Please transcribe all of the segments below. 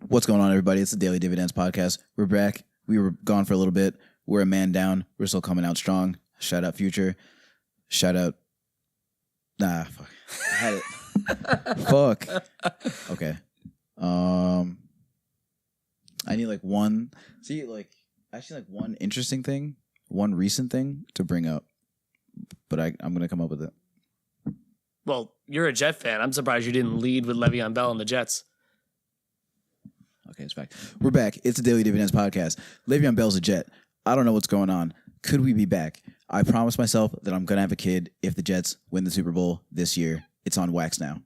What's going on, everybody? It's the Daily Dividends Podcast. We're back. We were gone for a little bit. We're a man down. We're still coming out strong. Shout out Future. Shout out... fuck. I had it. Fuck. Okay. I need one interesting thing, one recent thing to bring up. But I'm going to come up with it. Well, you're a Jet fan. I'm surprised you didn't lead with Le'Veon Bell and the Jets. Okay, it's back. We're back. It's the Daily Dividends Podcast. Le'Veon Bell's a Jet. I don't know what's going on. Could we be back? I promised myself that I'm going to have a kid if the Jets win the Super Bowl this year. It's on wax now.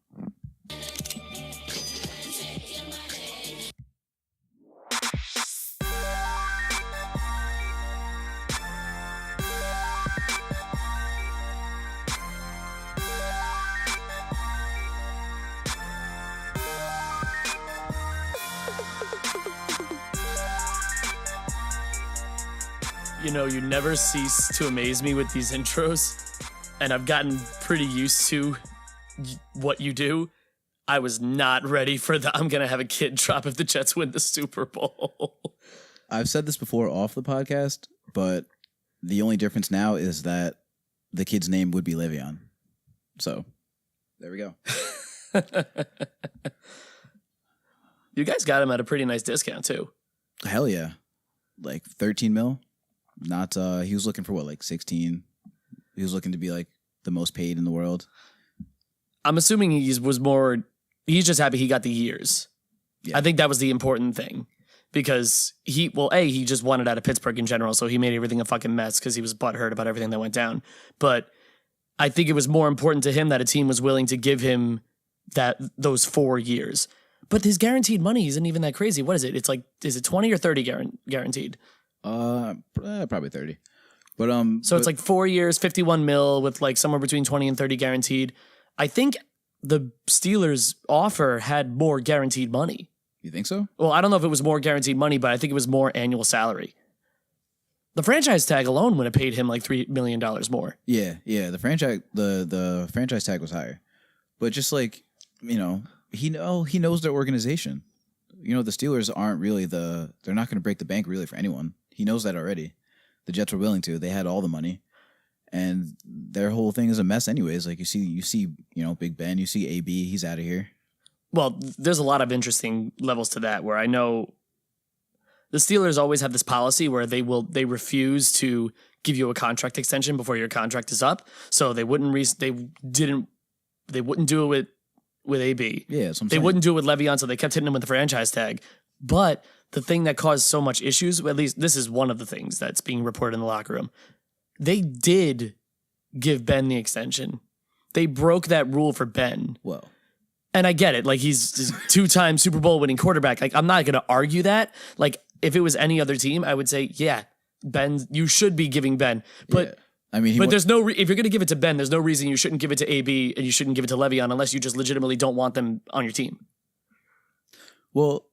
You know, you never cease to amaze me with these intros, and I've gotten pretty used to what you do. I was not ready for the I'm going to have a kid drop if the Jets win the Super Bowl. I've said this before off the podcast, but the only difference now is that the kid's name would be Le'Veon. So, there we go. You guys got him at a pretty nice discount, too. Hell yeah. 13 mil. Not, he was looking for 16? He was looking to be the most paid in the world. I'm assuming he's just happy he got the years. Yeah. I think that was the important thing because he just wanted out of Pittsburgh in general. So he made everything a fucking mess because he was butthurt about everything that went down. But I think it was more important to him that a team was willing to give him those 4 years. But his guaranteed money isn't even that crazy. What is it? It's is it 20 or 30 guaranteed? Probably 30. But so it's 4 years, 51 mil with somewhere between 20 and 30 guaranteed. I think the Steelers offer had more guaranteed money. You think so? Well, I don't know if it was more guaranteed money, but I think it was more annual salary. The franchise tag alone would have paid him $3 million more. Yeah. The franchise tag was higher, but just he knows their organization. The Steelers aren't really they're not going to break the bank really for anyone. He knows that already. The Jets were willing to. They had all the money, and their whole thing is a mess anyways. You see, Big Ben, you see AB, he's out of here. Well, there's a lot of interesting levels to that where I know the Steelers always have this policy where they refuse to give you a contract extension before your contract is up. So they wouldn't do it with AB. Yeah, they wouldn't do it with Le'Veon, so they kept hitting him with the franchise tag. But the thing that caused so much issues, at least this is one of the things that's being reported in the locker room, they did give Ben the extension. They broke that rule for Ben. Whoa. And I get it. He's a two-time Super Bowl winning quarterback. I'm not going to argue that. If it was any other team, I would say, yeah, Ben, you should be giving Ben. But yeah. There's no if you're going to give it to Ben, there's no reason you shouldn't give it to AB and you shouldn't give it to Le'Veon unless you just legitimately don't want them on your team. Well,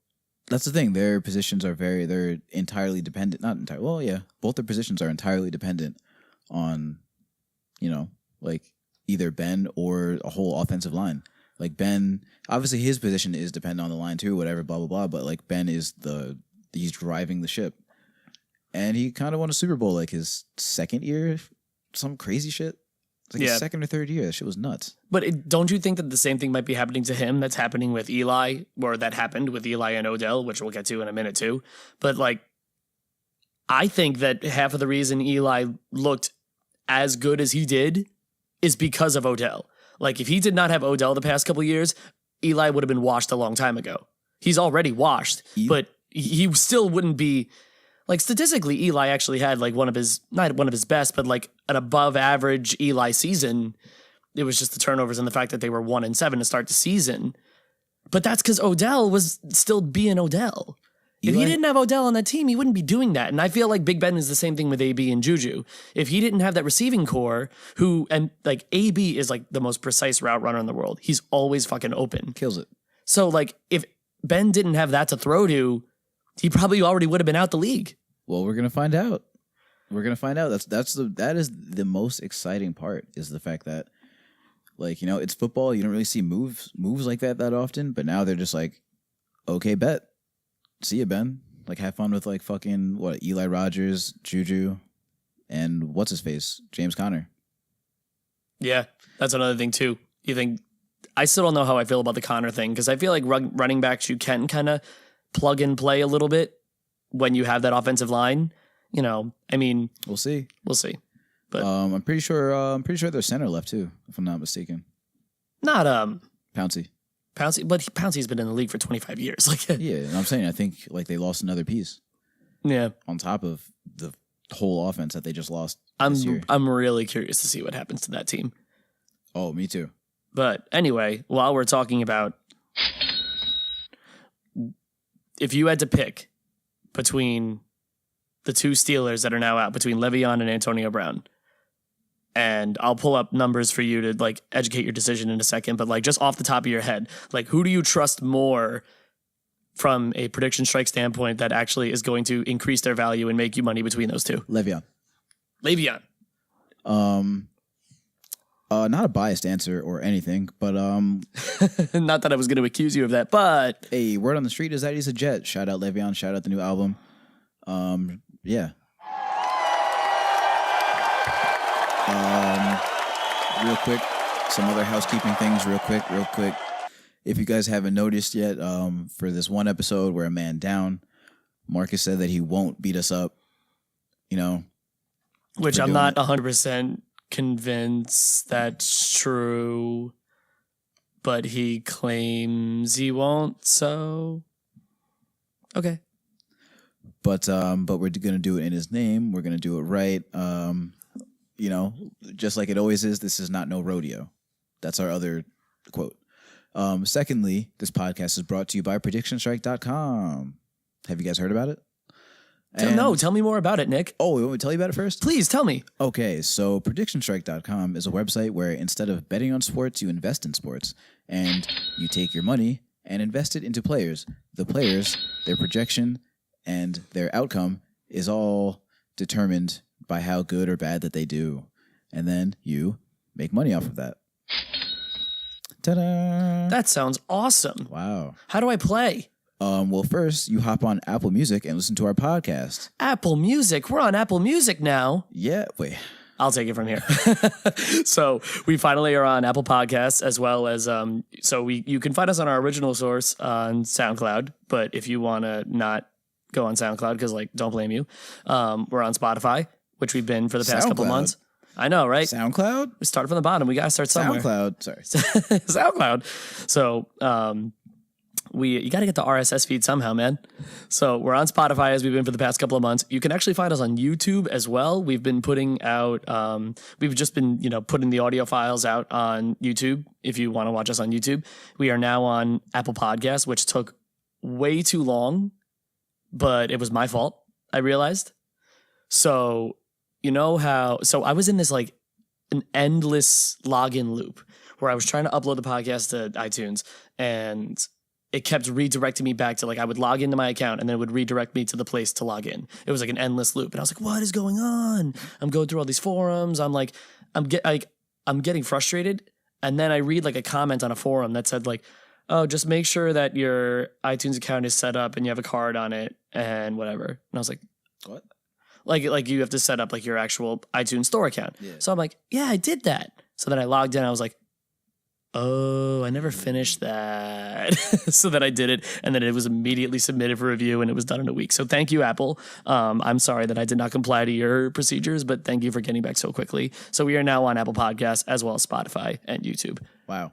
that's the thing. Their positions they're entirely dependent. Not entirely. Well, yeah, both their positions are entirely dependent on, either Ben or a whole offensive line. Ben, obviously his position is dependent on the line too, whatever, blah, blah, blah. But Ben is he's driving the ship. And he kind of won a Super Bowl his second year, some crazy shit. It's his second or third year. That shit was nuts. But don't you think that the same thing might be happening to him that's happening with Eli, or that happened with Eli and Odell, which we'll get to in a minute too. But I think that half of the reason Eli looked as good as he did is because of Odell. If he did not have Odell the past couple of years, Eli would have been washed a long time ago. He's already washed, but he still wouldn't be... statistically, Eli actually had not one of his best, but an above average Eli season. It was just the turnovers and the fact that they were 1-7 to start the season. But that's because Odell was still being Odell. If he didn't have Odell on that team, he wouldn't be doing that. And I feel like Big Ben is the same thing with AB and Juju. If he didn't have that receiving core, AB is the most precise route runner in the world. He's always fucking open. Kills it. So if Ben didn't have that to throw to, he probably already would have been out the league. Well, we're gonna find out. That is the most exciting part, is the fact that it's football. You don't really see moves like that often. But now they're just okay, bet. see you, Ben. Like, have fun with like fucking Eli Rogers, Juju, and what's his face, James Conner. Yeah, that's another thing too. You think I still don't know how I feel about the Connor thing because I feel like running backs you can kind of plug and play a little bit when you have that offensive line. You know, I mean, We'll see. we'll see. But I'm pretty sure. There's center left too, if I'm not mistaken. Not Pouncey. Pouncey, but Pouncey's been in the league for 25 years. Like, Yeah, and I'm saying I think like they lost another piece yeah, on top of the whole offense that they just lost I'm this year. I'm really curious to see what happens to that team. Oh, me too. But anyway, while we're talking about, if you had to pick between the two Steelers that are now out, between Le'Veon and Antonio Brown, and I'll pull up numbers for you to like educate your decision in a second, but like just off the top of your head, like who do you trust more from a prediction strike standpoint that actually is going to increase their value and make you money between those two? Le'Veon. Le'Veon. Not a biased answer or anything, but Not that I was going to accuse you of that, but hey, word on the street is that he's a Jet. Shout out Le'Veon. Shout out the new album. Yeah. Real quick, some other housekeeping things. Real quick. If you guys haven't noticed yet, for this one episode, we're a man down. Marcus said that he won't beat us up. You know, which for I'm doing not it. 100% convinced that's true, but he claims he won't, so okay. But we're gonna do it in his name. We're gonna do it right. You know, just like it always is. This is not no rodeo. That's our other quote. Secondly, this podcast is brought to you by PredictionStrike.com. Have you guys heard about it? No, tell me more about it, Nick. Oh, you want me to tell you about it first? Please tell me. Okay, so PredictionStrike.com is a website where instead of betting on sports, you invest in sports. And you take your money and invest it into players. The players, their projection, and their outcome is all determined by how good or bad that they do. And then you make money off of that. Ta-da! That sounds awesome. Wow. How do I play? Well, first, you hop on Apple Music and listen to our podcast. Apple Music. We're on Apple Music now. Yeah, wait. I'll take it from here. So we finally are on Apple Podcasts as well as you can find us on our original source on SoundCloud. But if you want to not go on SoundCloud, because like don't blame you, we're on Spotify, which we've been for the past couple SoundCloud? months. I know, right? SoundCloud? We started from the bottom. We got to start somewhere. SoundCloud. Sorry. SoundCloud. So you got to get the RSS feed somehow, man. So we're on Spotify as we've been for the past couple of months. You can actually find us on YouTube as well. We've been putting out, we've just been, putting the audio files out on YouTube. If you want to watch us on YouTube, we are now on Apple Podcasts, which took way too long, but it was my fault. I realized. So so I was in this like an endless login loop where I was trying to upload the podcast to iTunes and it kept redirecting me back to like I would log into my account and then it would redirect me to the place to log in. It was like an endless loop. And I was like, what is going on? I'm going through all these forums. I'm getting frustrated. And then I read like a comment on a forum that said like, oh, just make sure that your iTunes account is set up and you have a card on it and whatever. And I was like, What? Like you have to set up like your actual iTunes store account. Yeah. So I'm like, yeah, I did that. So then I logged in. I was like, oh, I never finished that. So then I did it. And then it was immediately submitted for review and it was done in a week. So thank you, Apple. I'm sorry that I did not comply to your procedures, but thank you for getting back so quickly. So we are now on Apple Podcasts as well as Spotify and YouTube. Wow.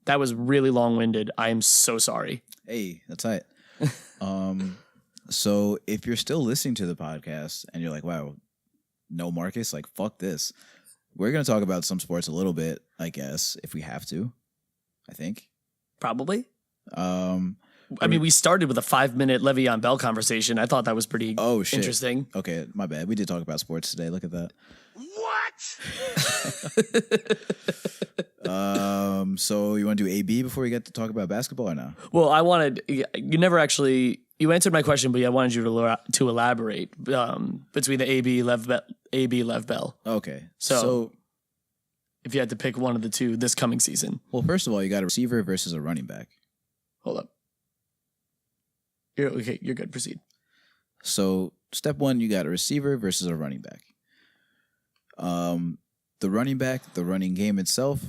That was really long-winded. I am so sorry. Hey, that's it. So if you're still listening to the podcast and you're like, wow, no Marcus, like fuck this. We're going to talk about some sports a little bit, I guess, if we have to. I think. Probably. I mean, we started with a 5-minute Le'Veon Bell conversation. I thought that was pretty interesting. Okay, my bad. We did talk about sports today. Look at that. What? So you want to do AB before we get to talk about basketball or no? Well, you answered my question, but I wanted you to elaborate between the AB Lev Bell. Okay. So if you had to pick one of the two this coming season. Well, first of all, you got a receiver versus a running back. Hold up. You're okay. You're good. Proceed. So step one, you got a receiver versus a running back. The running back, the running game itself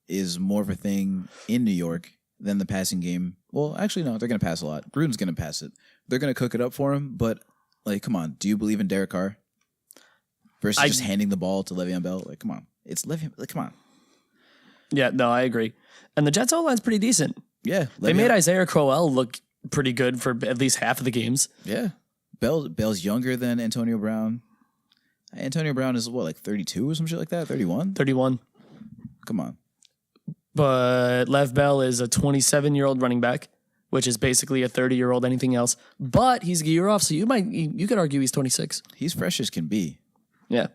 is more of a thing in New York than the passing game. Well, actually, no, they're going to pass a lot. Gruden's going to pass it. They're going to cook it up for him. But, like, come on. Do you believe in Derek Carr versus just handing the ball to Le'Veon Bell? Like, come on. It's Le'Veon. Like, come on. Yeah, no, I agree. And the Jets O-line's pretty decent. Yeah. They made Isaiah Crowell look pretty good for at least half of the games. Yeah. Bell's younger than Antonio Brown. Antonio Brown is, what, like 32 or some shit like that? 31? 31. Come on. But Lev Bell is a 27-year-old running back, which is basically a 30-year-old anything else. But he's a year off, so you could argue he's 26. He's fresh as can be. Yeah.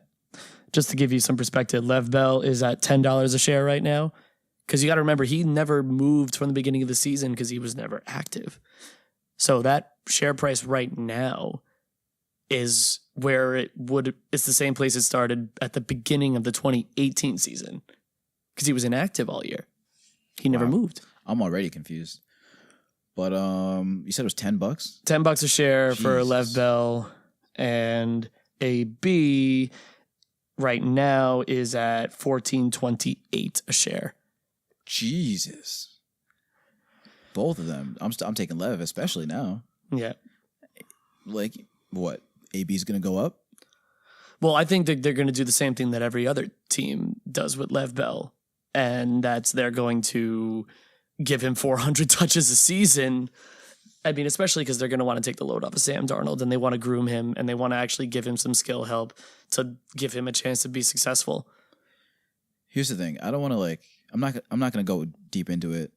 Just to give you some perspective, Lev Bell is at $10 a share right now. Because you got to remember, he never moved from the beginning of the season because he was never active. So that share price right now is where it's the same place it started at the beginning of the 2018 season. Because he was inactive all year. He never moved. I'm already confused. But you said it was $10? $10 a share for Lev Bell, and a B right now is at $14.28 a share. Jesus. Both of them. I'm taking Lev, especially now. Yeah. Like, what? AB's going to go up? Well, I think that they're going to do the same thing that every other team does with Lev Bell, and that's they're going to give him 400 touches a season. I mean, especially because they're going to want to take the load off of Sam Darnold, and they want to groom him, and they want to actually give him some skill help to give him a chance to be successful. Here's the thing. I don't want to I'm not going to go deep into it,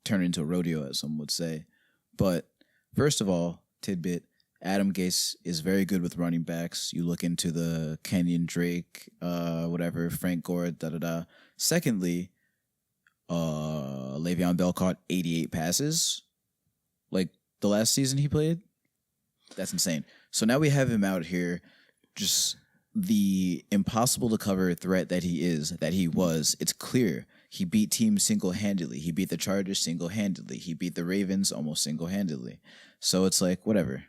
turn it into a rodeo, as some would say. But first of all, tidbit, Adam Gase is very good with running backs. You look into the Kenyon Drake, Frank Gore, da-da-da. Secondly, Le'Veon Bell caught 88 passes, like the last season he played. That's insane. So now we have him out here, just the impossible to cover threat that he was. It's clear. He beat teams single-handedly. He beat the Chargers single-handedly. He beat the Ravens almost single-handedly. So it's like, whatever.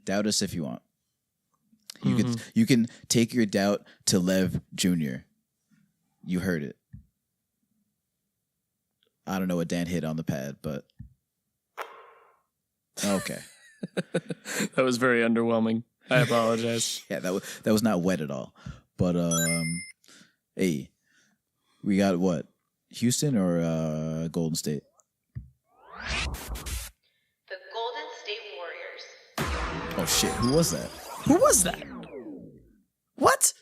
Doubt us if you want. You can take your doubt to Lev Jr. You heard it. I don't know what Dan hit on the pad, but okay. That was very underwhelming. I apologize. Yeah, that was not wet at all. But hey, we got what? Houston or Golden State? The Golden State Warriors. Oh shit, who was that? Who was that? What?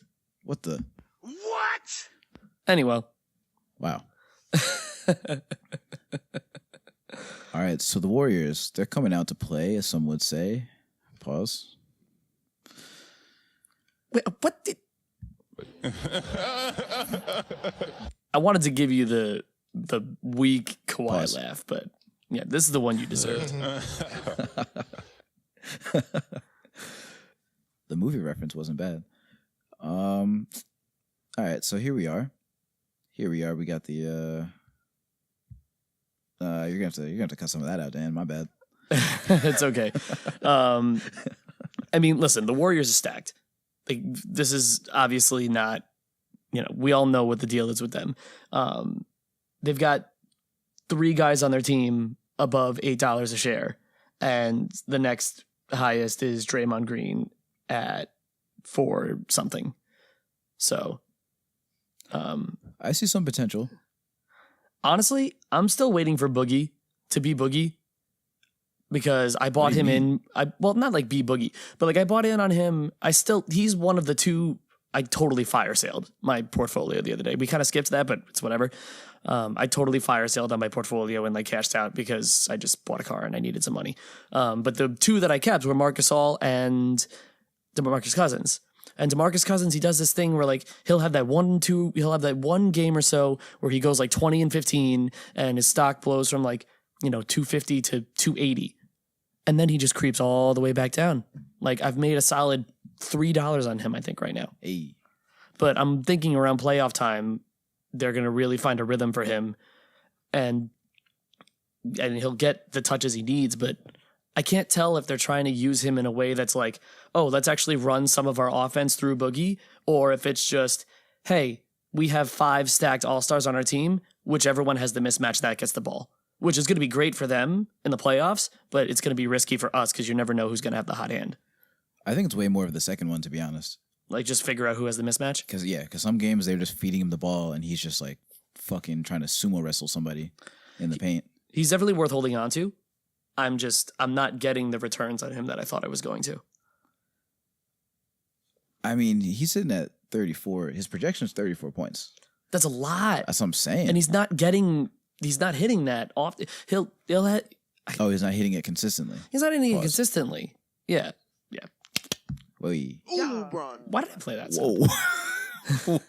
What the? What? Anyway. Wow. All right, so the Warriors, they're coming out to play, as some would say. Pause. Wait, what did... I wanted to give you the weak Kawhi Pause. laugh, but yeah, this is the one you deserved. The movie reference wasn't bad. All right, so here we are. We got the you're gonna have to cut some of that out, Dan. My bad. It's okay. I mean, listen, the Warriors are stacked. Like, this is obviously not, we all know what the deal is with them. They've got 3 guys on their team above $8 a share, and the next highest is Draymond Green at 4 something. So, I see some potential. honestly, I'm still waiting for Boogie to be Boogie, because I bought him in. Not like be Boogie, but like I bought in on him. He's one of the 2. I totally fire sailed my portfolio the other day. We kind of skipped that, but it's whatever. I totally fire sailed on my portfolio and like cashed out because I just bought a car and I needed some money. But the 2 that I kept were Marc Gasol and DeMarcus Cousins. And DeMarcus Cousins, he does this thing where like he'll have that one game or so where he goes like 20 and 15 and his stock blows from like, 250 to 280. And then he just creeps all the way back down. Like, I've made a solid $3 on him, I think, right now. Hey. But I'm thinking around playoff time, they're going to really find a rhythm for him. And he'll get the touches he needs, but I can't tell if they're trying to use him in a way that's like, oh, let's actually run some of our offense through Boogie, or if it's just, hey, we have 5 stacked all-stars on our team, whichever one has the mismatch that gets the ball, which is going to be great for them in the playoffs, but it's going to be risky for us because you never know who's going to have the hot hand. I think it's way more of the second one, to be honest. Like, just figure out who has the mismatch? Because some games they're just feeding him the ball and he's just like fucking trying to sumo wrestle somebody in the paint. He's definitely worth holding on to. I'm not getting the returns on him that I thought I was going to. I mean, he's sitting at 34. His projection is 34 points. That's a lot. That's what I'm saying. And he's not hitting that often. He'll hit, Oh, he's not hitting it consistently. he's not hitting it Pause. consistently. Yeah. Whoa. Why did I play that song? Whoa.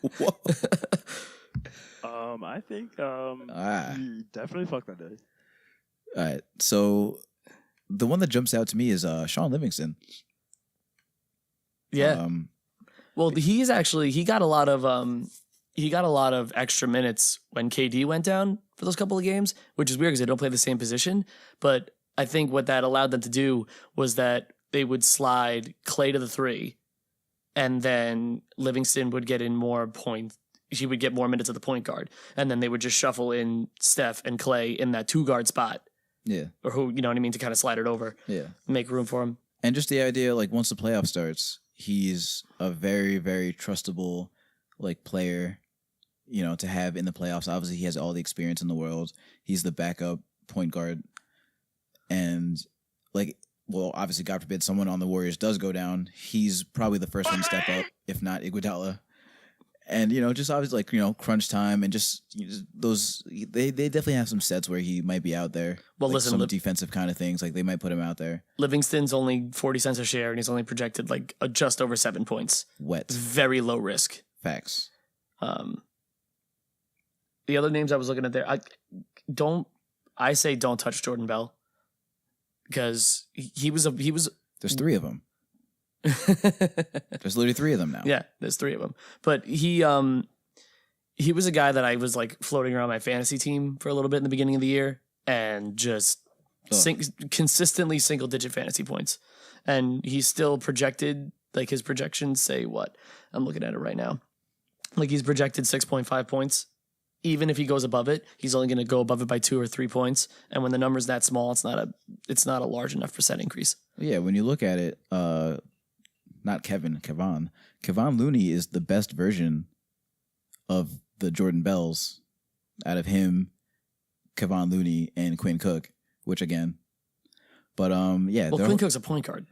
Whoa. I think Ah. you definitely fucked that day. All right. So the one that jumps out to me is Sean Livingston. Yeah. Well, he got a lot of extra minutes when KD went down for those couple of games, which is weird because they don't play the same position. But I think what that allowed them to do was that they would slide Clay to the 3, and then Livingston would get in more points. He would get more minutes at the point guard, and then they would just shuffle in Steph and Clay in that 2-guard spot, Yeah. or who, you know what I mean, to kind of slide it over, Yeah. make room for him. And just the idea, like, once the playoff starts, he's a very, very trustable, like, player, you know, to have in the playoffs. Obviously, he has all the experience in the world. He's the backup point guard. And, like, well, obviously, God forbid someone on the Warriors does go down. He's probably the first one to step up, if not Iguodala. And, you know, just obviously, like, you know, crunch time and just those, they definitely have some sets where he might be out there. Well, like listen, some defensive kind of things. Like, they might put him out there. Livingston's only 40 cents a share, and he's only projected like just over 7 points. Wet. It's very low risk. Facts. The other names I was looking at there, I say don't touch Jordan Bell, because he was There's 3 of them. There's literally 3 of them now. yeah, there's 3 of them, but he was a guy that I was like floating around my fantasy team for a little bit in the beginning of the year, and just consistently single digit fantasy points, and he's still projected, like his projections say what I'm looking at it right now, like he's projected 6.5 points. Even if he goes above it, he's only going to go above it by 2 or 3 points. And when the number's that small, it's not a large enough percent increase. Yeah, when you look at it, not Kevin Looney is the best version of the Jordan Bells out of him, Kevon Looney, and Quinn Cook, which again, but yeah. Well, Quinn Cook's a point guard.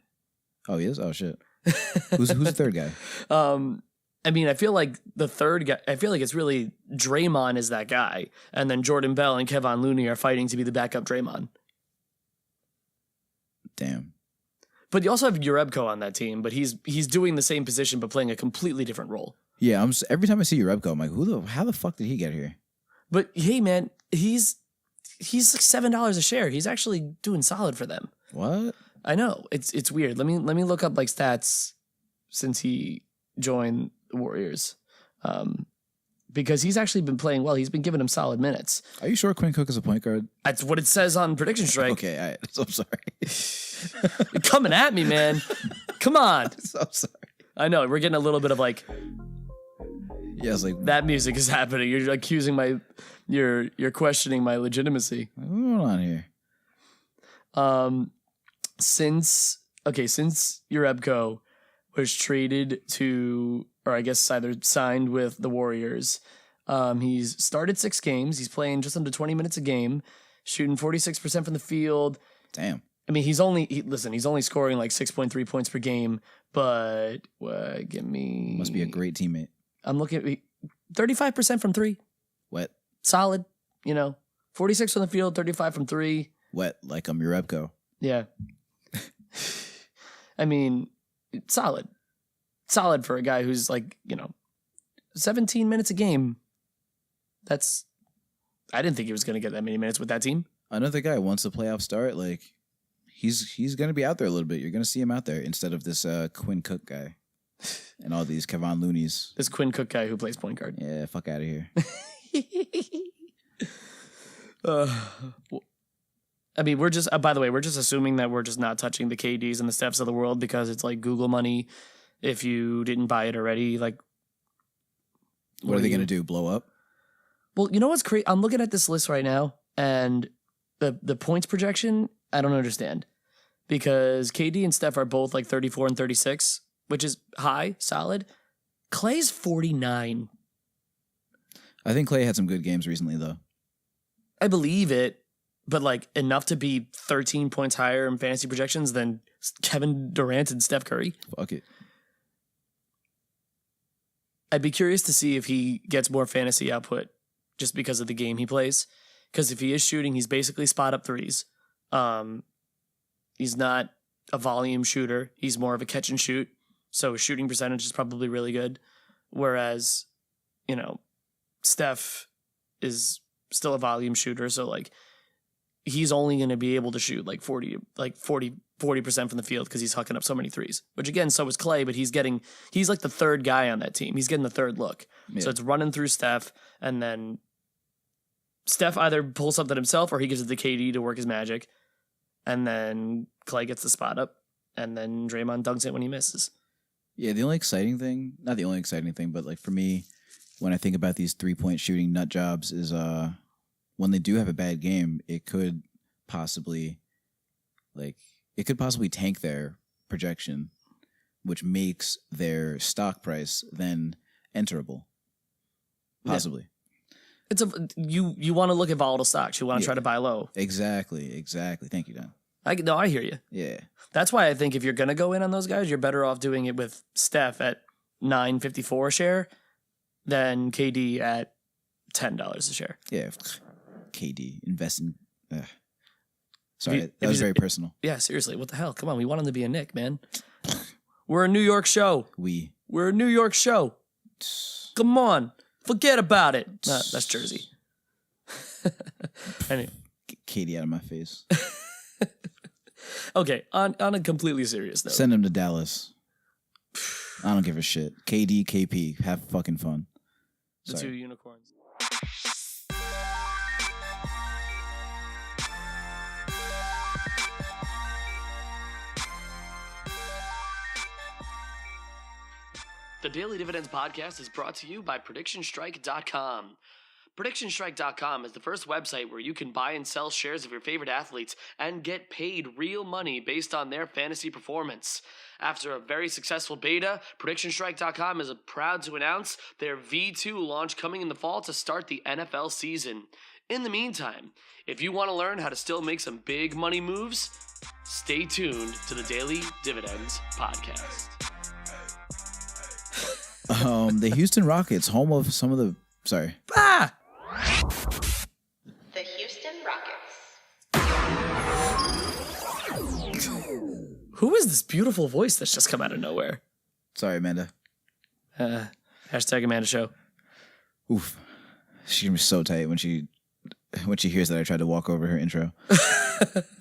Oh, he is? Oh, shit. Who's the third guy? I mean, I feel like the third guy, I feel like it's really Draymond is that guy. And then Jordan Bell and Kevon Looney are fighting to be the backup Draymond. Damn. But you also have Urebko on that team, but he's doing the same position but playing a completely different role. Yeah, every time I see Urebko, I'm like, how the fuck did he get here? But hey, man, he's like $7 a share. He's actually doing solid for them. What? I know, it's weird. Let me look up like stats since he joined the Warriors, because he's actually been playing well. He's been giving them solid minutes. Are you sure Quinn Cook is a point guard? That's what it says on Prediction Strike. Okay, all right. I'm sorry. You're coming at me, man. Come on. So sorry. I know we're getting a little bit of like Yeah, I was like, that music is happening. You're accusing you're questioning my legitimacy. what's going on here? Since Urebko was traded to, or I guess either signed with the Warriors, he's started 6 games. He's playing just under 20 minutes a game, shooting 46% from the field. Damn. I mean, he's only scoring like 6.3 points per game, but Must be a great teammate. I'm looking at 35% from 3. Wet. Solid, 46 from the field, 35 from 3. Wet, like Urebko. Yeah. I mean, solid for a guy who's like, 17 minutes a game. I didn't think he was going to get that many minutes with that team. Another guy, once the playoffs start, like, he's going to be out there a little bit. You're going to see him out there instead of this Quinn Cook guy and all these Kevon Loonies. This Quinn Cook guy who plays point guard. Yeah, fuck out of here. I mean, we're just, by the way, we're just assuming that we're just not touching the KDs and the Stephs of the world because it's like Google money. If you didn't buy it already, like, What are they going to do? Blow up? well, you know what's crazy? I'm looking at this list right now, and the points projection, I don't understand. Because KD and Steph are both like 34 and 36, which is high, solid. Clay's 49. I think Clay had some good games recently, though. I believe it, but like enough to be 13 points higher in fantasy projections than Kevin Durant and Steph Curry. Fuck it. I'd be curious to see if he gets more fantasy output just because of the game he plays. Because if he is shooting, he's basically spot up threes. He's not a volume shooter. He's more of a catch and shoot. So his shooting percentage is probably really good. Whereas, you know, Steph is still a volume shooter. So like he's only going to be able to shoot like 40% from the field because he's hucking up so many threes, which again, so is Clay, but he's like the third guy on that team. He's getting the third look. Yeah. So it's running through Steph, and then Steph either pulls something himself or he gives it to KD to work his magic. And then Clay gets the spot up, and then Draymond dunks it when he misses. Yeah, the only exciting thing, not the only exciting thing, but like for me, when I think about these 3-point shooting nut jobs is when they do have a bad game, it could possibly tank their projection, which makes their stock price then enterable. Possibly. It's you want to look at volatile stocks. You want to try to buy low. Exactly. Thank you, Don. I hear you. Yeah. That's why I think if you're gonna go in on those guys, you're better off doing it with Steph at $9.54 a share than KD at $10 a share. Yeah. KD investing. Sorry, If that was he's- very personal. Yeah, seriously, what the hell? Come on, we want him to be a Knick, man. We're a New York show. We're a New York show. Come on, forget about it. Nah, that's Jersey. Anyway. Get Katie out of my face. Okay, on a completely serious note. Send him to Dallas. I don't give a shit. KD, KP, have fucking fun. The Sorry. two unicorns. The Daily Dividends podcast is brought to you by PredictionStrike.com. PredictionStrike.com is the first website where you can buy and sell shares of your favorite athletes and get paid real money based on their fantasy performance. After a very successful beta, PredictionStrike.com is proud to announce their V2 launch coming in the fall to start the NFL season. In the meantime, if you want to learn how to still make some big money moves, stay tuned to the Daily Dividends podcast. The Houston Rockets, home of some of the... Sorry. Ah! The Houston Rockets. Who is this beautiful voice that's just come out of nowhere? Sorry, Amanda. Hashtag Amanda Show. Oof. She's gonna be so tight when she hears that I tried to walk over her intro.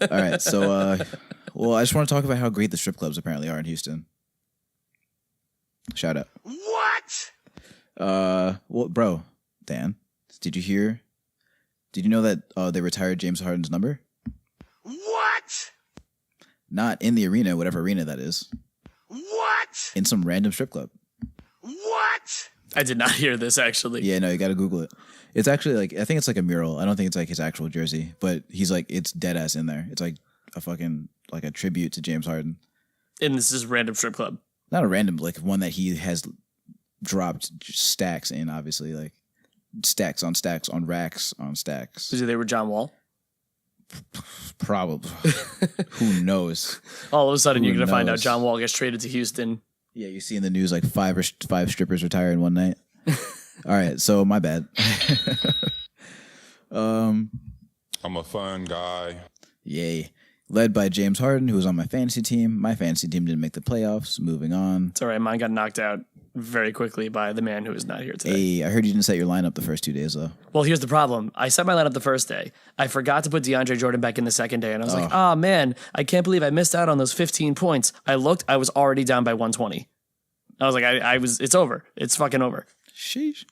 All right, so well, I just want to talk about how great the strip clubs apparently are in Houston. Shout out. What? Well, bro, Dan, did you know that they retired James Harden's number? What? Not in the arena, whatever arena that is. What? In some random strip club. What? I did not hear this, actually. Yeah, no, you got to Google it. It's actually like, I think it's like a mural. I don't think it's like his actual jersey, but he's like, it's dead ass in there. It's like a fucking, like a tribute to James Harden. And this is random strip club. Not a random, like one that he has dropped stacks in, obviously, like stacks on racks on stacks. So they were John Wall. Probably. Who knows? All of a sudden, Who you're going to find out knows? John Wall gets traded to Houston. Yeah, you see in the news like five strippers retire in one night. All right, so my bad. I'm a fun guy. Yay. Led by James Harden, who was on my fantasy team. My fantasy team didn't make the playoffs. Moving on. It's all right. Mine got knocked out very quickly by the man who is not here today. Hey, I heard you didn't set your lineup the first 2 days, though. Well, here's the problem. I set my lineup the first day. I forgot to put DeAndre Jordan back in the second day, and I was like, oh, man, I can't believe I missed out on those 15 points. I looked. I was already down by 120. I was like, it's over. It's fucking over. Sheesh.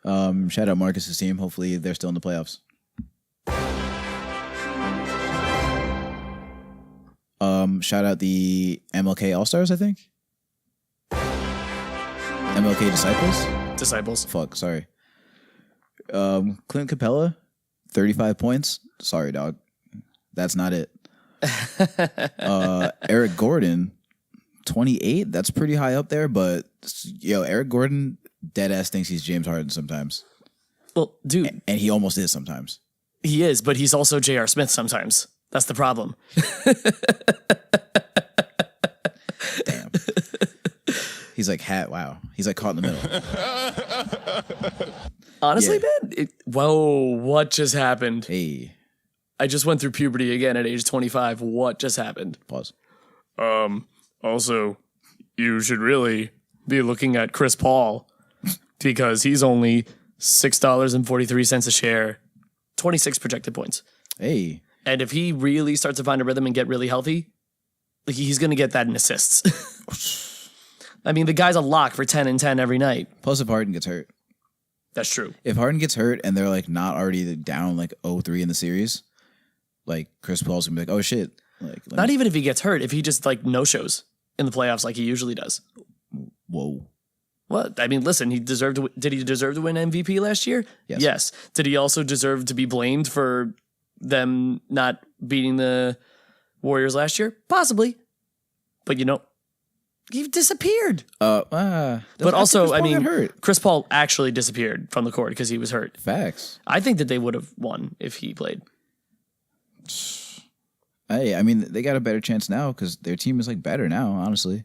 Shout out Marcus's team. Hopefully they're still in the playoffs. Shout out the MLK All-Stars, I think. MLK Disciples? Disciples. Fuck, sorry. Clint Capella, 35 points. Sorry, dog. That's not it. Eric Gordon, 28. That's pretty high up there, but Eric Gordon dead ass thinks he's James Harden sometimes. Well, dude, And he almost is sometimes. he is, but he's also J.R. Smith sometimes. That's the problem. Damn. He's like wow. He's like caught in the middle. Honestly, Yeah. man, whoa, what just happened? Hey, I just went through puberty again at age 25. What just happened? pause. Also, you should really be looking at Chris Paul because he's only $6.43 a share, 26 projected points. Hey, And if he really starts to find a rhythm and get really healthy, like, he's going to get that in assists. I mean, the guy's a lock for 10 and 10 every night. plus if Harden gets hurt. That's true. If Harden gets hurt and they're like not already down like 0-3 in the series, like Chris Paul's gonna be like, oh shit. Like Not even if he gets hurt, if he just like no-shows in the playoffs like he usually does. whoa. What? I mean, listen, did he deserve to win MVP last year? Yes. Did he also deserve to be blamed for them not beating the Warriors last year? Possibly. But he disappeared. But also, I mean, hurt. Chris Paul actually disappeared from the court because he was hurt. Facts. I think that they would have won if he played. Hey, I mean, they got a better chance now because their team is like better now. Honestly,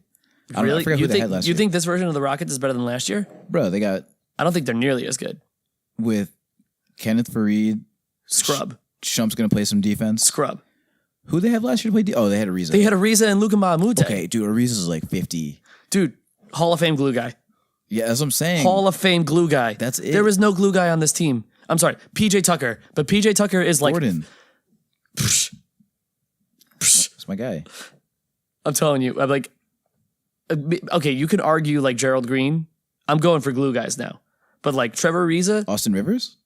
I Really? forgot You who they think had last you year. think this version of the Rockets is better than last year? Bro, they got I don't think they're nearly as good. with Kenneth Fareed. Scrub. Shump's gonna play some defense. Scrub. Who they have last year to play? Oh, they had Ariza. They had Ariza and Luka Mahmoud. Okay, dude, Ariza's like 50. Dude, Hall of Fame glue guy. Yeah, that's what I'm saying. Hall of Fame glue guy. That's it. There is no glue guy on this team. I'm sorry, PJ Tucker. But PJ Tucker is like, Gordon. That's my guy. I'm telling you, I'm like, okay, you can argue like Gerald Green. I'm going for glue guys now. But like Trevor Ariza, Austin Rivers?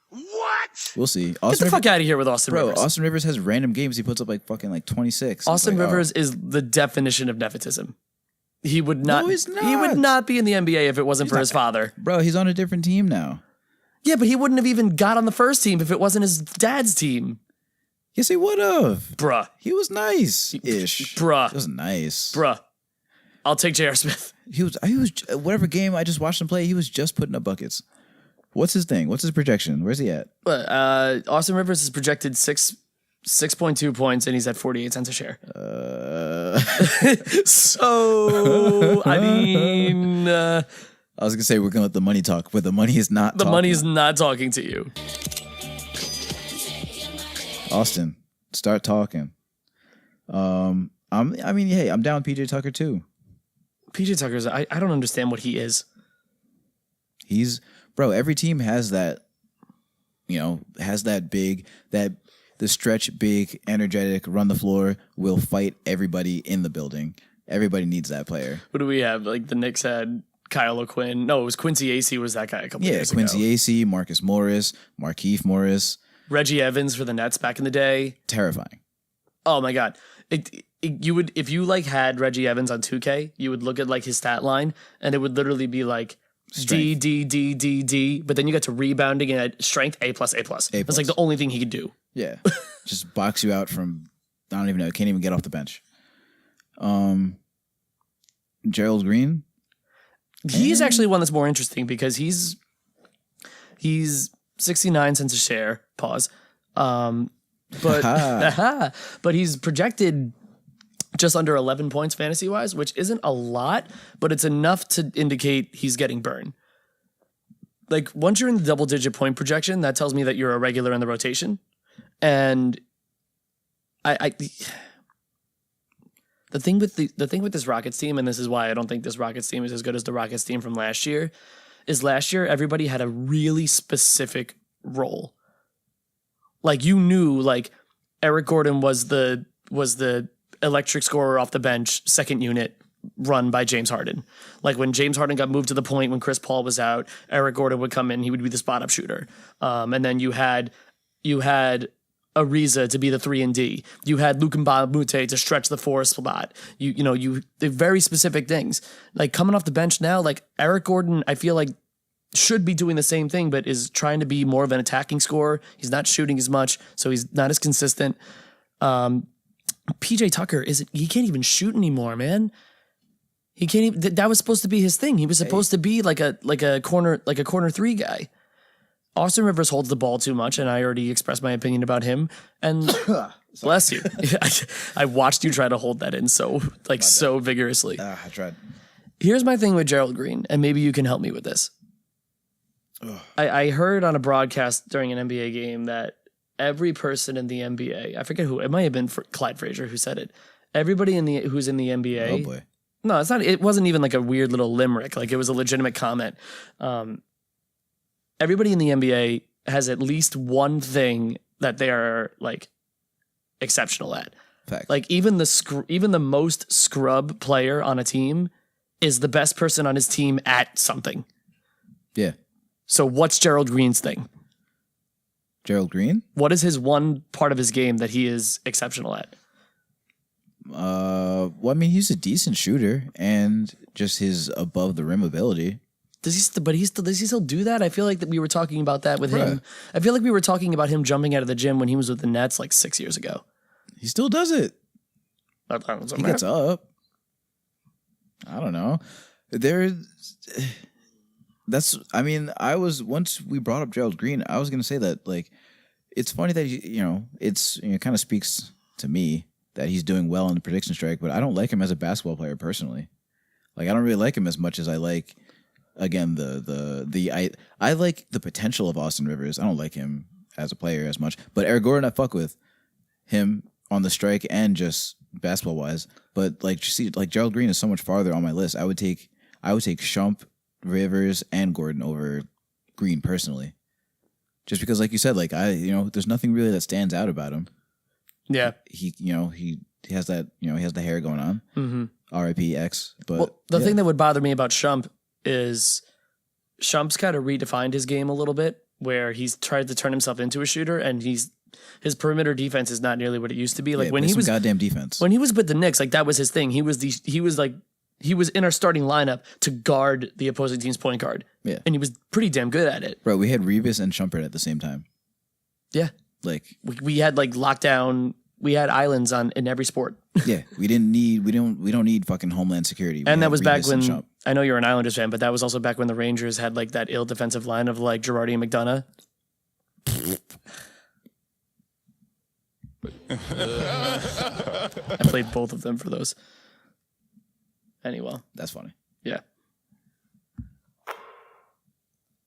What? We'll see. get Austin the fuck out of here with Austin Bro, Rivers. Austin Rivers has random games. He puts up like fucking like 26. Austin It's like, Rivers is the definition of nepotism. He would not. No, he's He would not. not be in the NBA if it wasn't for his father. Bro, he's on a different team now. Yeah, but he wouldn't have even got on the first team if it wasn't his dad's team. Yes, he would have. Bruh. He was nice-ish. Bruh. He was nice. Bruh. I'll take J.R. Smith. He was whatever game I just watched him play, he was just putting up buckets. What's his thing? What's his projection? Where's he at? Austin Rivers is projected 6.2 points, and he's at 48 cents a share. So, I mean, I was gonna say we're gonna let the money talk, but the money is not. the talking. money's not talking to you. Austin, start talking. I'm down with PJ Tucker too. PJ Tucker's, I don't understand what he is. Bro, every team has that, the stretch big, energetic, run the floor, will fight everybody in the building. Everybody needs that player. What do we have? Like the Knicks had Kyle O'Quinn. No, it was Quincy Acey was that guy a couple Yeah, years Quincy ago. Acey, Marcus Morris, Markieff Morris. Reggie Evans for the Nets back in the day. Terrifying. Oh my God. You would, if you like had Reggie Evans on 2K, you would look at like his stat line and it would literally be like D, Strength. D, D, D, D, but then you get to rebounding and at strength A+, A+. That's like the only thing he could do. Yeah. Just box you out from, I don't even know, can't even get off the bench. Gerald Green. He's actually one that's more interesting because he's 69 cents a share. Pause. But but he's projected just under 11 points fantasy wise, which isn't a lot, but it's enough to indicate he's getting burned. Like once you're in the double digit point projection, that tells me that you're a regular in the rotation. And the thing with this Rockets team, and this is why I don't think this Rockets team is as good as the Rockets team from last year, is last year everybody had a really specific role. Like you knew, like Eric Gordon was the electric scorer off the bench, second unit, run by James Harden. Like when James Harden got moved to the point when Chris Paul was out, Eric Gordon would come in, he would be the spot up shooter. And then you had Ariza to be the 3-and-D. You had Luke Mbamute to stretch the 4 spot. They're very specific things. Like coming off the bench now, like Eric Gordon, I feel like should be doing the same thing, but is trying to be more of an attacking scorer. He's not shooting as much, so he's not as consistent. PJ Tucker he can't even shoot anymore, man. He can't even, that was supposed to be his thing. He was supposed to be like a corner 3 guy. Austin Rivers holds the ball too much, and I already expressed my opinion about him. And bless you. I watched you try to hold that in so vigorously. I tried. Here's my thing with Gerald Green, and maybe you can help me with this. I heard on a broadcast during an NBA game that every person in the NBA, I forget who, it might have been Clyde Frazier who said it. Everybody who's in the NBA. Oh boy. No, it's not. It wasn't even like a weird little limerick. Like it was a legitimate comment. Everybody in the NBA has at least one thing that they are like exceptional at. Facts. Like even the most scrub player on a team is the best person on his team at something. Yeah. So what's Gerald Green's thing? Gerald Green? What is his one part of his game that he is exceptional at? Well, I mean, he's a decent shooter, and just his above the rim ability. Does he still do that? I feel like that we were talking about that with him. I feel like we were talking about him jumping out of the gym when he was with the Nets like 6 years ago. He still does it. He gets up. I don't know. Once we brought up Gerald Green, I was going to say that, like, it's funny that, it kind of speaks to me that he's doing well in the prediction strike, but I don't like him as a basketball player personally. Like, I don't really like him as much as I like, again, I like the potential of Austin Rivers. I don't like him as a player as much, but Eric Gordon, I fuck with him on the strike and just basketball wise. But like, Gerald Green is so much farther on my list. I would take Shump, Rivers, and Gordon over Green personally, just because, like you said, like there's nothing really that stands out about him. Yeah, he has that, he has the hair going on. Mm-hmm. R.I.P. X. But the thing that would bother me about Shump is Shump's kind of redefined his game a little bit, where he's tried to turn himself into a shooter, and his perimeter defense is not nearly what it used to be. Like when he was goddamn defense. When he was with the Knicks, like that was his thing. He was in our starting lineup to guard the opposing team's point guard. Yeah, and he was pretty damn good at it. Bro, we had Revis and Shumpert at the same time. Yeah, like we had like lockdown. We had islands in every sport. Yeah, we don't need fucking Homeland Security. And that was back when, I know you're an Islanders fan, but that was also back when the Rangers had like that ill defensive line of like Girardi and McDonough. I played both of them for those. Anyway. That's funny. Yeah.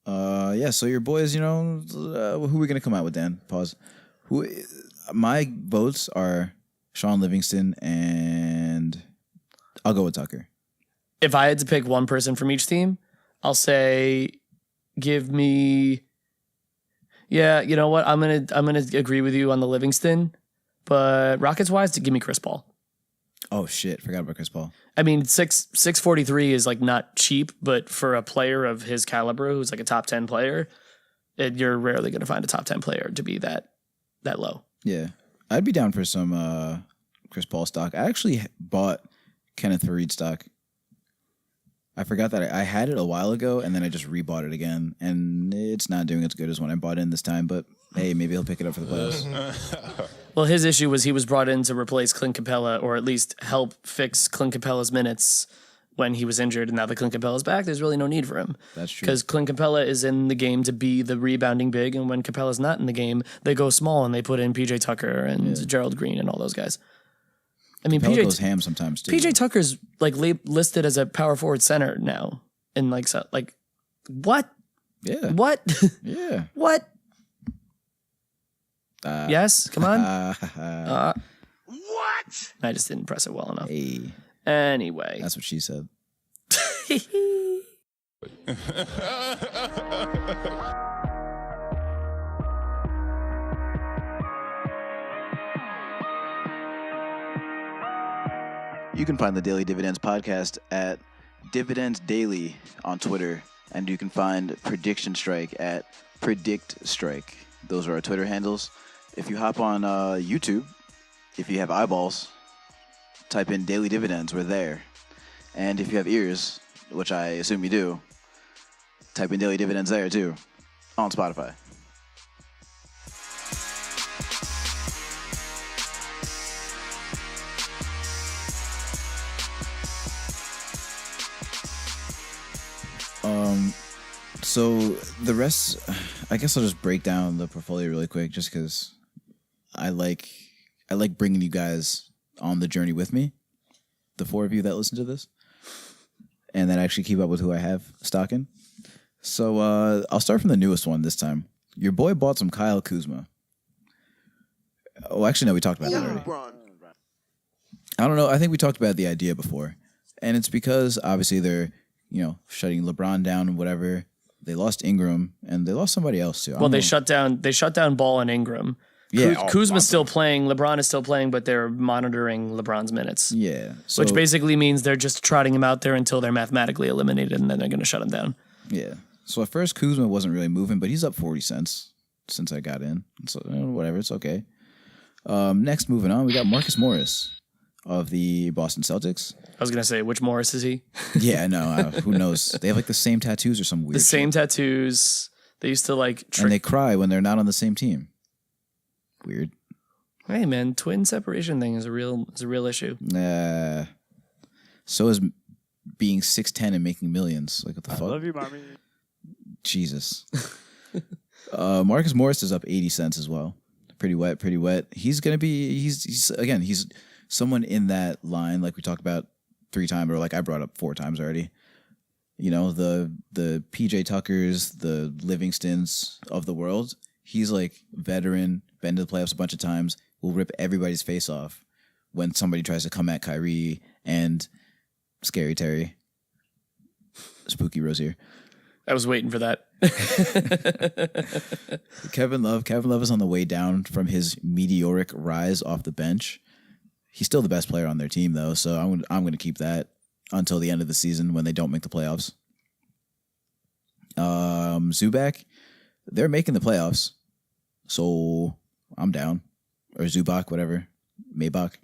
Yeah, so your boys, who are we going to come out with, Dan? Pause. My votes are Sean Livingston, and I'll go with Tucker. If I had to pick one person from each team, I'll say, give me. Yeah, you know what? I'm gonna agree with you on the Livingston, but Rockets wise, to give me Chris Paul. Oh shit! Forgot about Chris Paul. I mean, 643 is like not cheap, but for a player of his caliber, who's like a top 10 player, you're rarely gonna find a top 10 player to be that low. Yeah, I'd be down for some Chris Paul stock. I actually bought Kenneth Faried stock. I forgot that I had it a while ago, and then I just rebought it again, and it's not doing as good as when I bought in this time. But hey, maybe he'll pick it up for the playoffs. Well, his issue was he was brought in to replace Clint Capella, or at least help fix Clint Capella's minutes when he was injured, and now that Clint Capella's back, there's really no need for him. That's true. Because Clint Capella is in the game to be the rebounding big, and when Capella's not in the game, they go small and they put in PJ Tucker and Gerald Green and all those guys. I mean, Capella goes ham sometimes too. PJ Tucker's like listed as a power forward center now, and like what? Yeah. What? Yeah. What? Yes. Come on. What? I just didn't press it well enough. Hey. Anyway, That's what she said. You can find the Daily Dividends podcast at Dividends Daily on Twitter, and you can find Prediction Strike at Predict Strike. Those are our Twitter handles. If you hop on YouTube, if you have eyeballs, type in Daily Dividends. We're there. And if you have ears, which I assume you do, type in Daily Dividends there too, on Spotify. So the rest, I guess I'll just break down the portfolio really quick, just because I like bringing you guys on the journey with me, the 4 of you that listen to this, and that actually keep up with who I have stocking. So I'll start from the newest one this time. Your boy bought some Kyle Kuzma. Oh, actually, no, we talked about that already. I don't know. I think we talked about the idea before, and it's because obviously they're shutting LeBron down and whatever. They lost Ingram and they lost somebody else too. Well, they shut down Ball and Ingram. Yeah, Kuzma's still playing. LeBron is still playing, but they're monitoring LeBron's minutes. Yeah, so, which basically means they're just trotting him out there until they're mathematically eliminated, and then they're going to shut him down. Yeah. So at first Kuzma wasn't really moving, but he's up 40 cents since I got in. So whatever, it's okay. Next, moving on, we got Marcus Morris of the Boston Celtics. I was going to say, which Morris is he? Yeah, no, who knows? They have like the same tattoos or some weird. The same shit. tattoos. They used to like. And they cry when they're not on the same team. Weird. Hey man, twin separation thing is a real issue. So is being 6'10" and making millions. Like what the fuck? I love you, mommy. Jesus. Marcus Morris is up 80 cents as well. Pretty wet. He's gonna be. He's someone in that line like we talked about 3 times, or like I brought up 4 times already. The PJ Tuckers, the Livingstons of the world. He's like veteran, been to the playoffs a bunch of times, will rip everybody's face off when somebody tries to come at Kyrie and Scary Terry. Spooky Rosier. I was waiting for that. Kevin Love is on the way down from his meteoric rise off the bench. He's still the best player on their team, though, so I'm going to keep that until the end of the season when they don't make the playoffs. Zubac, they're making the playoffs, so I'm down. Or Zubac, whatever. Maybach.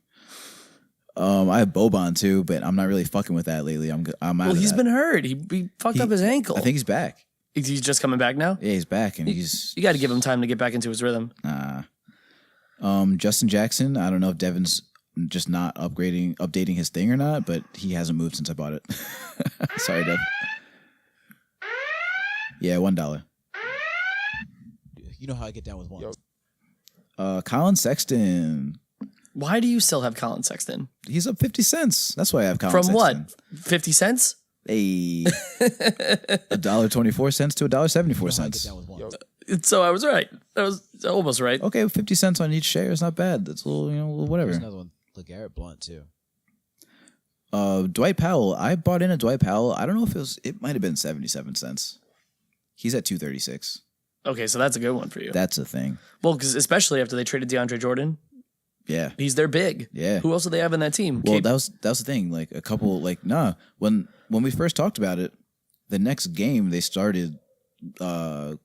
I have Boban too, but I'm not really fucking with that lately. I'm out well, of he's that. been hurt. He fucked up his ankle. I think he's back. He's just coming back now? Yeah, he's back, and You got to give him time to get back into his rhythm. Justin Jackson, I don't know if Devin's just not updating his thing or not, but he hasn't moved since I bought it. Sorry, Dev. Yeah, $1. You know how I get down with one. Colin Sexton. Why do you still have Colin Sexton? He's up 50 cents. That's why I have Colin From Sexton. what? 50 cents? Hey. $1.24 to $1.74. Down with one. So I was right. I was almost right. Okay, 50 cents on each share is not bad. That's a little, whatever. There's another one. LeGarrette Blunt too. Dwight Powell. I bought in a Dwight Powell. I don't know if it might have been 77 cents. He's at 236. Okay, so that's a good one for you. That's a thing. Well, because especially after they traded DeAndre Jordan, Yeah. he's their big. Yeah. Who else do they have in that team? Well, that was the thing. Like a couple, when we first talked about it, the next game they started Maxwell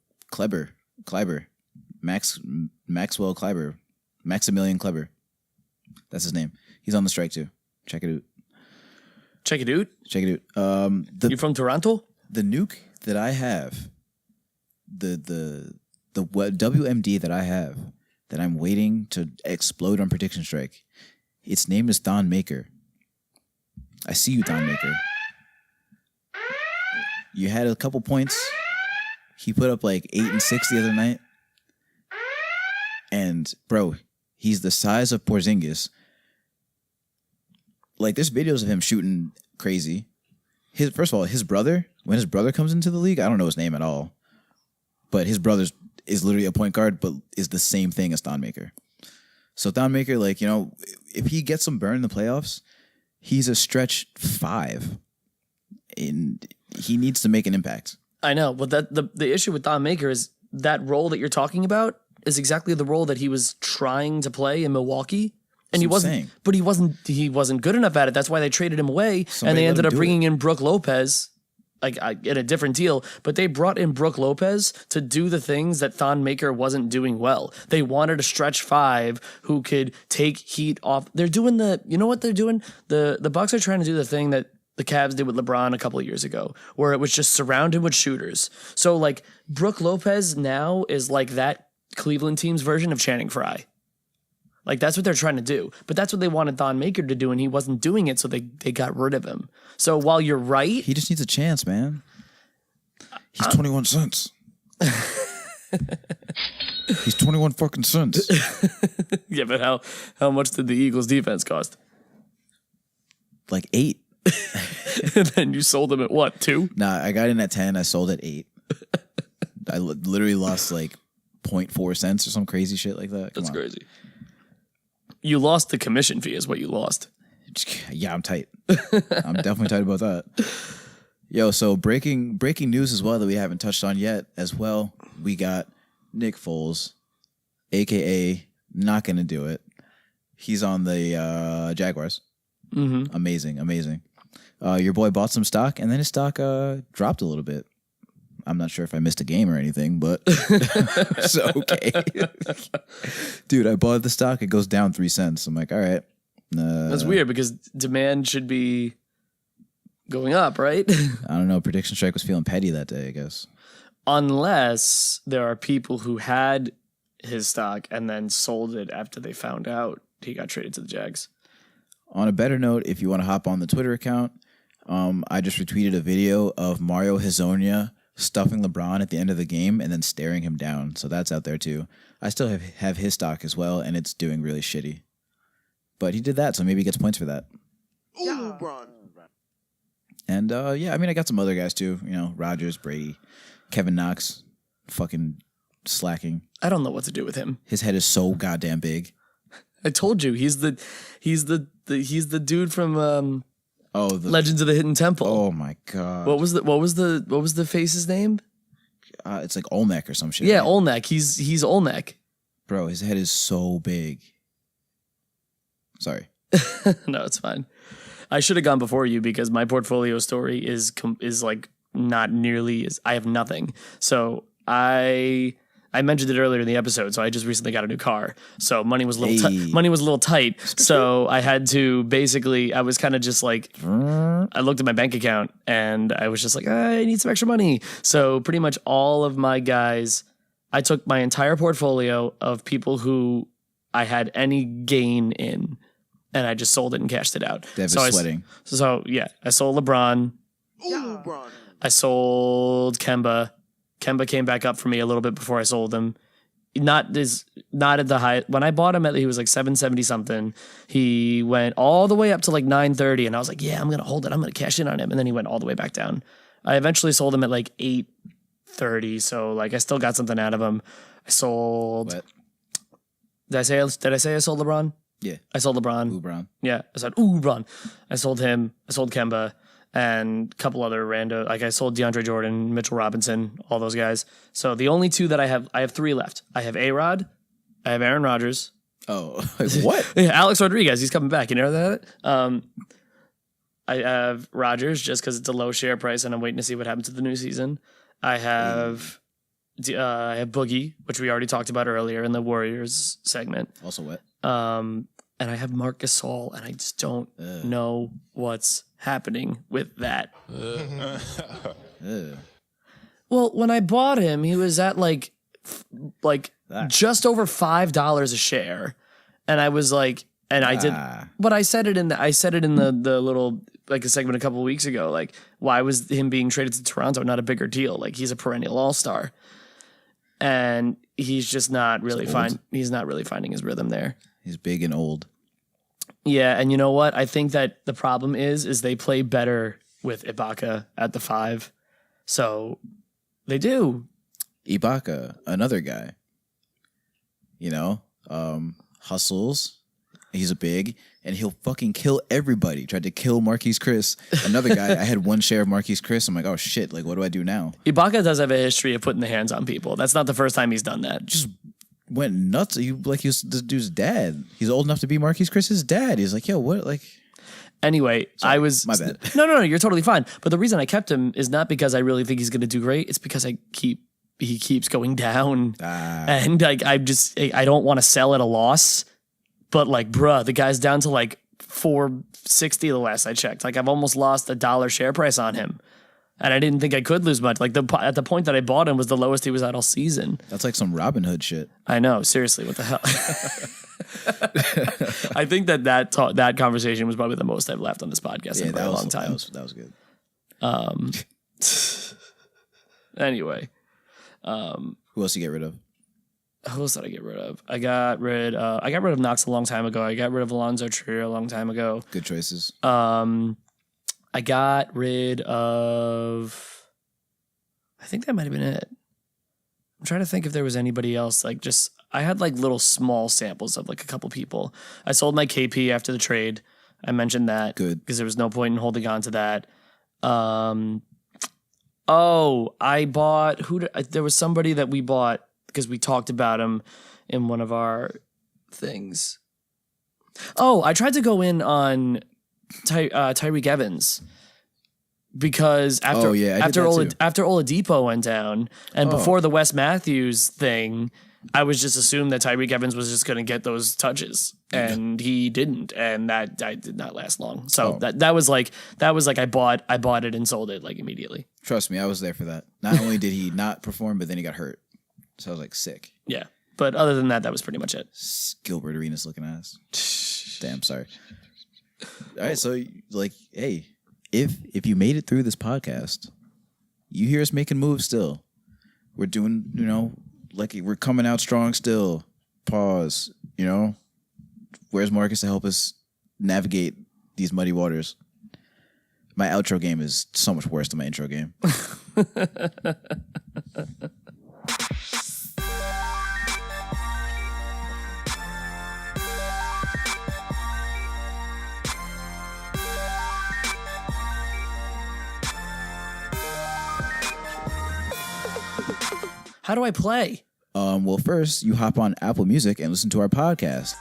Kleber, Maximilian Kleber. That's his name. He's on the strike too. Check it out. Check it out. You from Toronto? The nuke that I have, the WMD that I have, that I'm waiting to explode on Prediction Strike. Its name is Thon Maker. I see you, Thon Maker. You had a couple points. He put up like 8 and 6 the other night. And bro, he's the size of Porzingis. Like there's videos of him shooting crazy. First of all, his brother, when his brother comes into the league, I don't know his name at all. But his brother is literally a point guard, but is the same thing as Thon Maker. So Thon Maker, if he gets some burn in the playoffs, he's a stretch 5. And he needs to make an impact. I know, but the issue with Thon Maker is that role that you're talking about is exactly the role that he was trying to play in Milwaukee. And he wasn't, but he wasn't good enough at it. That's why they traded him away, and they ended up bringing in Brooke Lopez. in a different deal, but they brought in Brooke Lopez to do the things that Thon Maker wasn't doing well. They wanted a stretch five who could take heat off. They're doing you know what they're doing? The Bucks are trying to do the thing that the Cavs did with LeBron a couple of years ago, where it was just surround him with shooters. So like Brooke Lopez now is like that Cleveland team's version of Channing Frye. Like that's what they're trying to do. But that's what they wanted Thon Maker to do, and he wasn't doing it, so they got rid of him. So while you're right, he just needs a chance, man. He's 21 cents. He's 21 fucking cents. Yeah, but how much did the Eagles defense cost? Like 8. And then you sold them at what, 2? Nah, I got in at 10. I sold at 8. I literally lost like 0.4 cents or some crazy shit like that. That's crazy. You lost the commission fee is what you lost. Yeah, I'm tight. I'm definitely tight about that. Yo, so breaking news as well that we haven't touched on yet as well. We got Nick Foles, a.k.a. not going to do it. He's on the Jaguars. Mm-hmm. Amazing. Your boy bought some stock, and then his stock dropped a little bit. I'm not sure if I missed a game or anything, but so okay. Dude, I bought the stock. It goes down 3 cents. I'm like, all right. That's weird because demand should be going up, right? I don't know. Prediction Strike was feeling petty that day, I guess. Unless there are people who had his stock and then sold it after they found out he got traded to the Jags. On a better note, if you want to hop on the Twitter account, I just retweeted a video of Mario Hezonja stuffing LeBron at the end of the game and then staring him down. So that's out there too. I still have his stock as well, and it's doing really shitty. But he did that, so maybe he gets points for that. Ooh, Bron. And yeah, I mean, I got some other guys too. You know, Rodgers, Brady, Kevin Knox, fucking slacking. I don't know what to do with him. His head is so goddamn big. I told you he's the dude from Legends of the Hidden Temple. Oh my god! What was the face's name? It's like Olmec or some shit. Yeah, right? Olmec. He's Olmec. Bro, his head is so big. Sorry. No, it's fine. I should have gone before you because my portfolio story is like not nearly as I have nothing. So I mentioned it earlier in the episode. So I just recently got a new car. So money was a little tight. So I had to basically. I was kind of just like I looked at my bank account and I was just like I need some extra money. So pretty much all of my guys, I took my entire portfolio of people who I had any gain in. And I just sold it and cashed it out. Dev is sweating. So yeah, I sold LeBron. Ooh, Bron. I sold Kemba. Kemba came back up for me a little bit before I sold him. Not at the high. When I bought him, he was like 770 something. He went all the way up to like 930, and I was like, yeah, I'm gonna hold it. I'm gonna cash in on him. And then he went all the way back down. I eventually sold him at like 830. So like I still got something out of him. I sold. What? Did I say I sold LeBron? Yeah. I sold LeBron. LeBron. Yeah. I said, LeBron. I sold him. I sold Kemba and a couple other rando. Like I sold DeAndre Jordan, Mitchell Robinson, all those guys. So the only two that I have 3 left. I have A-Rod. I have Aaron Rodgers. Oh, what? Yeah, Alex Rodriguez. He's coming back. You know that? I have Rodgers just because it's a low share price and I'm waiting to see what happens to the new season. I have Boogie, which we already talked about earlier in the Warriors segment. Also what? And I have Marc Gasol, and I just don't know what's happening with that. Well, when I bought him, he was at like just over $5 a share, and I was like, and I did, but I said it in the little like a segment a couple of weeks ago. Like, why was him being traded to Toronto not a bigger deal? Like, he's a perennial all-star, and he's just not really He's not really finding his rhythm there. He's big and old. Yeah, and you know what? I think that the problem is they play better with Ibaka at the 5. So they do. Ibaka, another guy. You know, hustles. He's a big, and he'll fucking kill everybody. Tried to kill Marquise Chris. Another guy, I had 1 share of Marquise Chris. I'm like, oh shit, like what do I do now? Ibaka does have a history of putting the hands on people. That's not the first time he's done that. Just went nuts. He was this dude's dad. He's old enough to be Marquise Chris's dad. He's like, yo, what? Like, Anyway, Sorry, I was my bad. No, you're totally fine. But the reason I kept him is not because I really think he's going to do great. It's because he keeps going down, and like I don't want to sell at a loss. But like, bruh, the guy's down to like 460 the last I checked. Like I've almost lost $1 share price on him. And I didn't think I could lose much. Like at the point that I bought him was the lowest he was at all season. That's like some Robin Hood shit. I know. Seriously, what the hell? I think that conversation was probably the most I've laughed on this podcast in quite a long time. That was good. Anyway, Who else you get rid of? who else did I get rid of? I got rid of Knox a long time ago. I got rid of Alonzo Trier a long time ago. Good choices. I got rid of. I think that might have been it. I'm trying to think if there was anybody else. Like, just I had like little small samples of like a couple people. I sold my KP after the trade. I mentioned that. Good. Because there was no point in holding on to that. I bought there was somebody that we bought because we talked about him in one of our things. Oh, I tried to go in on Tyreek Evans because after Oladipo went down and before the Wes Matthews thing, I was just assumed that Tyreek Evans was just going to get those touches, and he didn't, and that did not last long. So that was like I bought it and sold it like immediately. Trust me, I was there for that. Not only did he not perform, but then he got hurt. So I was like sick. Yeah, but other than that, that was pretty much it. Gilbert Arenas looking ass. Damn, sorry. All right, so like, hey, if you made it through this podcast, you hear us making moves still. We're doing, like we're coming out strong still. Pause. Where's Marcus to help us navigate these muddy waters? My outro game is so much worse than my intro game. How do I play? Well, first you hop on Apple Music and listen to our podcast.